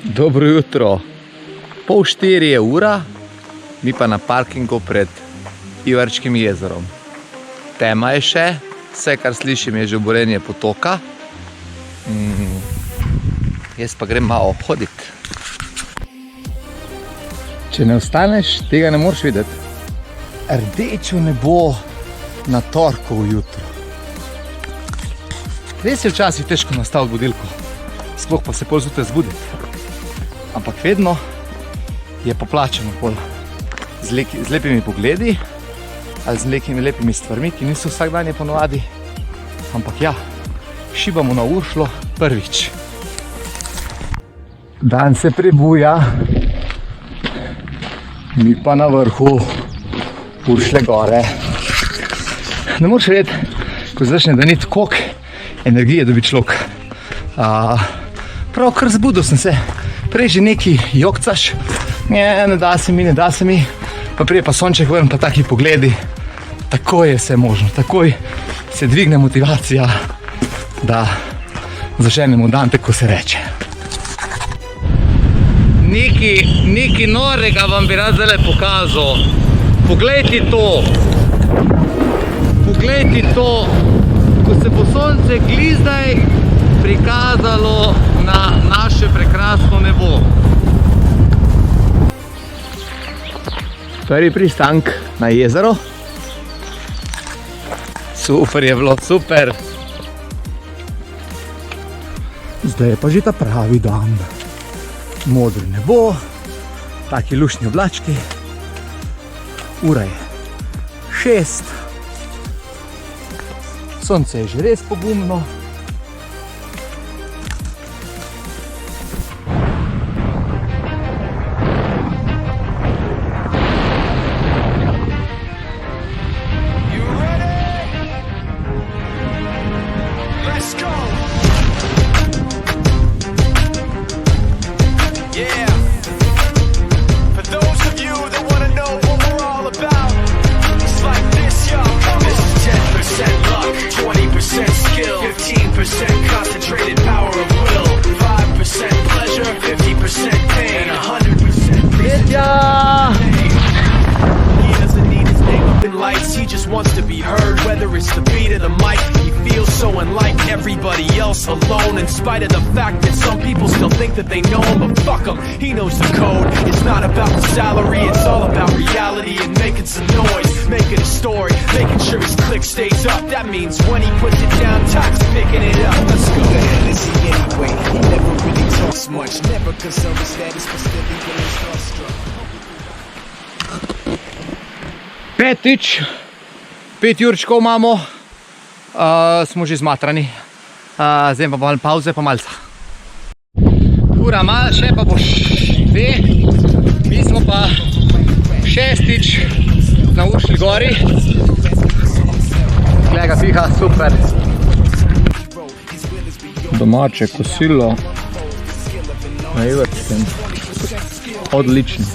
Dobro jutro. 3:30 je ura, mi pa na parkingu pred Ivarčkim jezerom. Tema je še, vse kar slišim je že borenje potoka. Jaz pa grem malo hoditi. Če ne ostaneš, tega ne moreš videti. Rdečo nebo na torkovo jutro. Res je včasih težko nastaviti budilko, sploh pa se pol zjutraj zbuditi. Ampak vedno je poplačeno pol z lepimi pogledi ali z lepimi stvarmi, ki niso vsak dan je ponovadi. Ampak ja, šibamo na Uršlo prvič. Dan se prebuja, mi pa na vrhu Uršle gore. Ne moreš vedeti, ko začne daniti, koliko energije dobi človek. Pravkar zbudil sem se, prej že neki jokcaš, ne da se mi, pa prije pa sonček ven, pa taki pogledi, takoj je vse možno, takoj se dvigne motivacija, da začnemo dan, tako se reče. Nekaj norega vam bi rad zdaj pokazal. Poglejte to, ko se bo sonce glizdaj prikazalo na naše prekrasno nebo. Prvi pristank na jezero. Super je bilo, super. Zdaj je pa že ta pravi dan. Modro nebo, taki luštni oblački. Ura je 6. Sonce je že res pogumno. He just wants to be heard, whether it's the beat of the mic. He feels so unlike everybody else, alone, in spite of the fact that some people still think that they know him. But fuck him, he knows the code. It's not about the salary, it's all about reality and making some noise, making a story, making sure his click stays up. That means when he puts it down, Tox picking it up. Let's go. Who the hell is he anyway? He never really talks much, never concerned with status, but still even is starstruck. Petič, 5 určkov imamo, smo že zmatrani, zdaj pa malo pauze, pa malca. Ura malo, še pa bo 2, mi smo pa 6. na Uršli gori. Glega piha, super. Domače kosilo na Ivarčkem, odlično.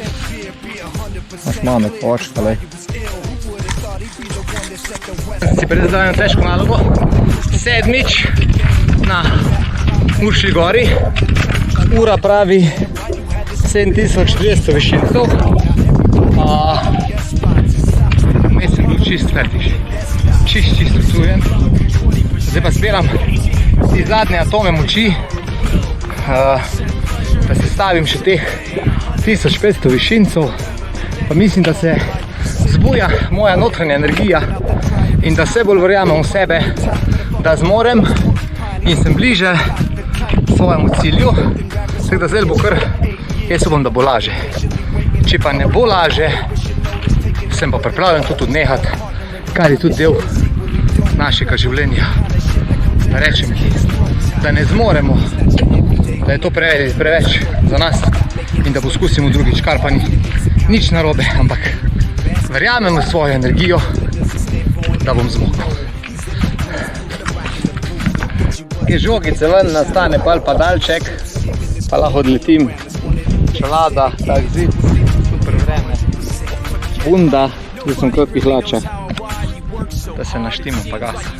Naš mame poškale. Si predstavljam težko nalogo. 7. na Uršli gori. Ura pravi 7200 višincev. Vmes sem bil čist fertiš. Čist utrujen. Zdaj pa zbiram ti zadnje atome moči, da se stavim še teh 1500 višincev. Pa mislim, da se zbuja moja notranja energija in da vse bolj verjamem v sebe, da zmorem in sem bliže svojemu cilju. Tako da zdaj bo kar, jaz upam, da bo laže. Če pa ne bo laže, sem pa pripravljen to tudi nehati, kar je tudi del našega življenja. Da rečem, da ne zmoremo, da je to preveč za nas in da poskusimo drugič, kar pa ni nič narobe, ampak verjamem v svojo energijo, da bom zmogel. Te žogice ven nastane pal padalček, pa lahko odletim. Čelada, tak zid, super vreme. Bunda, zdaj sem kratki hlača, da se naštimo pa gasa.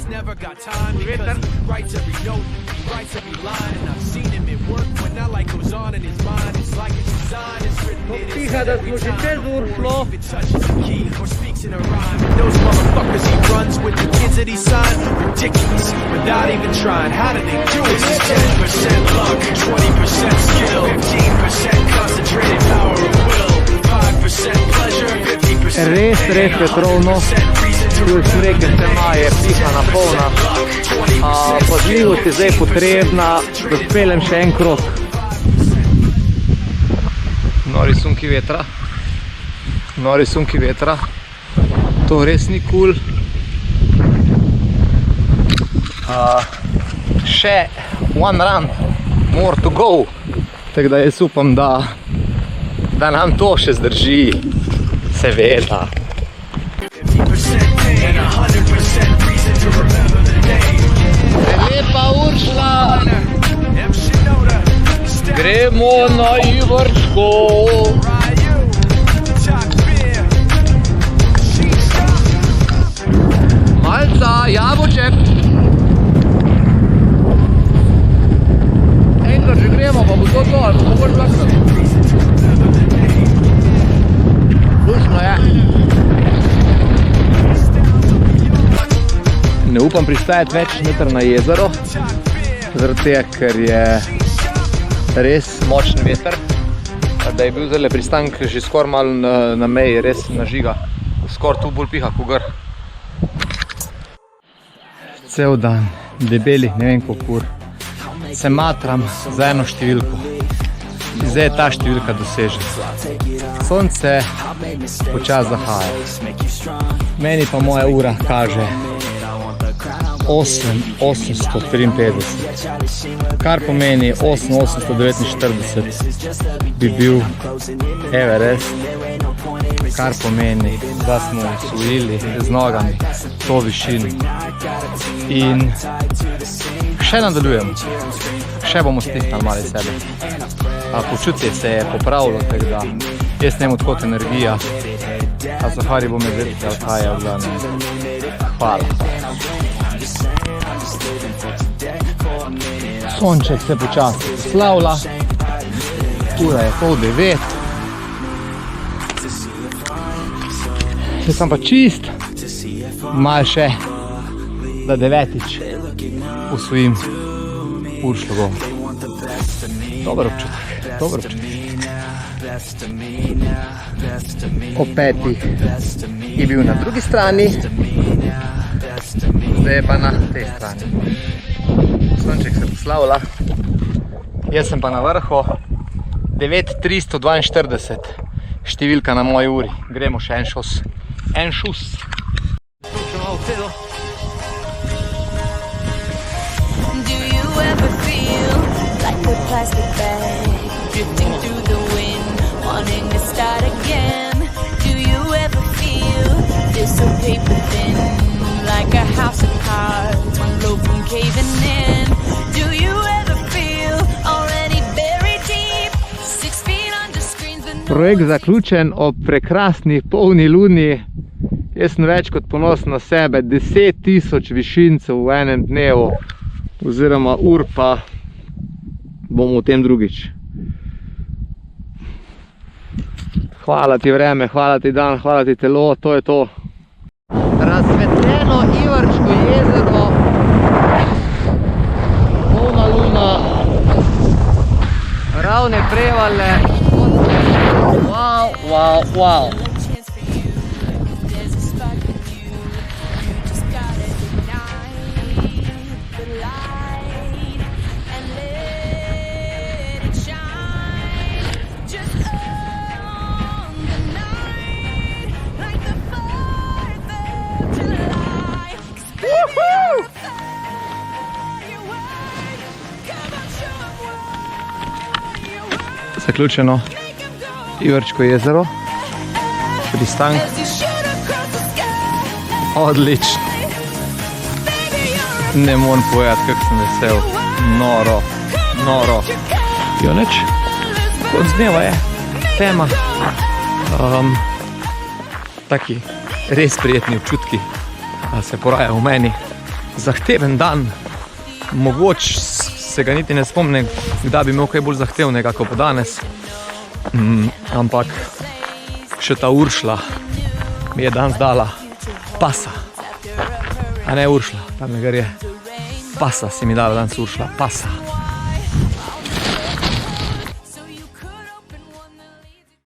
Veter. piha, da smo že čez Uršlo. Those motherfuckers he runs with, the kids that he signed, ridiculous, without even trying. How do they do it? This is 10% luck, 20% skill, 15% concentrated power of will, 5% pleasure, 50% Res vetrovno, tu sem rekel, tema je pihana polna. Pazljivost je zdaj potrebna, da speljem še en krog. Nori sunki vetra, to res ni cool. Še one run, more to go, tako da jaz upam, da nam to še zdrži, seveda. Lepa Uršla, gremo na Ivarčko. Malca, jabolček. Enkrat že gremo, pa bo to to, ali bo boš plakati. Lušno je. Ne upam pristajati več meter na jezero, zaradi tega, ker je res močen veter, da je bil zdaj pristanek že skoraj malo na meji, res nažiga, skoraj tu bolj piha kot gor. Cel dan, debeli, ne vem koliko ur, se matram za eno številko. Zdaj je ta številka dosežena. Sonce počasi zahaja. Meni pa moja ura kaže 853, kar pomeni 849 bi bil Everest, kar pomeni, da smo osvojili z nogami to višino. In še nadaljujemo, še bomo stihnali malo sebe. Počutje se je popravilo, tako da jaz nem odkot energija, a Zahari bo me vedel, kaj je v glavnem. Hvala. Sonček se počasi poslavlja, ura je 8:30. Jaz sem pa čist, malo še, da 9. osvojim Uršlo. Dober občutek. Ob 5. je bil na drugi strani, zdaj je pa na tej strani. Sonček se poslavlja, jaz sem pa na vrhu, 9342, številka na moji uri. Gremo še en šus. Do you ever feel like a plastic bag drifting through the wind, wanting to start again? Do you ever feel this so paper thin, like a house of cards, one blow from caving in? Do you ever feel already buried deep, 6 feet under screens with no... Projekt zaključen ob prekrasni polni luni. Jaz sem več kot ponosen na sebe, 10.000 višincev v enem dnevu, oziroma ur pa bomo v tem drugič. Hvala ti vreme, hvala ti dan, hvala ti telo, to je to. Razsvetljeno Ivarčko jezero, polna luna, ravne prevale, wow. Zaključeno Ivarčko jezero, pristank, odlično, ne morem povedati, kako sem vesel, noro, Joneč, konc dneva je, tema, taki res prijetni občutki se porajajo v meni, zahteven dan, mogoče se ga niti ne spomnim, kdaj bi imel kaj bolj zahtevnega kot danes, ampak Še ta Uršla mi je danes dala pasa. A ne Uršla, tam je. Pasa si mi dala danes Uršla, pasa.